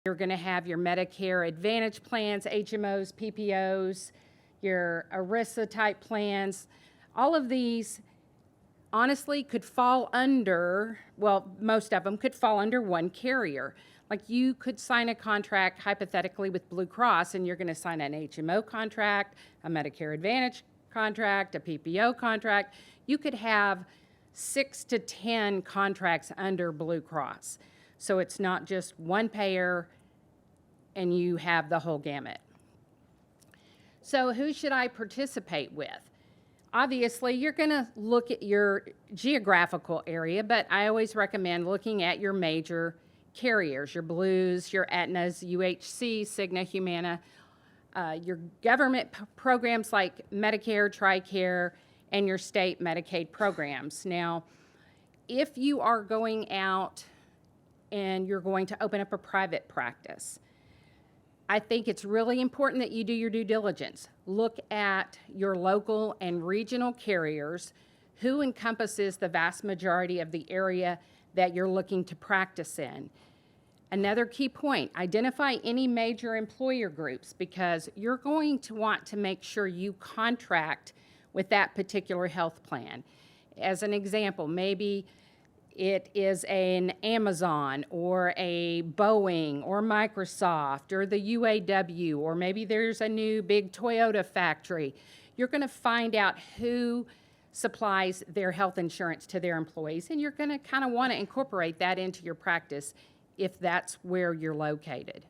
You're going to have your Medicare Advantage plans, HMOs, PPOs, your ERISA type plans. All of these honestly could fall under, well, most of them could fall under one carrier. Like you could sign a contract hypothetically with Blue Cross, and you're going to sign an HMO contract, a Medicare Advantage contract, a PPO contract. You could have 6 to 10 contracts under Blue Cross. So it's not just one payer and you have the whole gamut. So who should I participate with? Obviously, you're going to look at your geographical area, but I always recommend looking at your major carriers, your Blues, your Aetnas, UHC, Cigna, Humana, your government programs like Medicare, TRICARE, and your state Medicaid programs. Now, if you are going out and you're going to open up a private practice, I think it's really important that you do your due diligence. Look at your local and regional carriers who encompasses the vast majority of the area that you're looking to practice in. Another key point, identify any major employer groups because you're going to want to make sure you contract with that particular health plan. As an example, maybe it is an Amazon or a Boeing or Microsoft or the UAW, or maybe there's a new big Toyota factory. You're going to find out who supplies their health insurance to their employees, and you're going to kind of want to incorporate that into your practice if that's where you're located.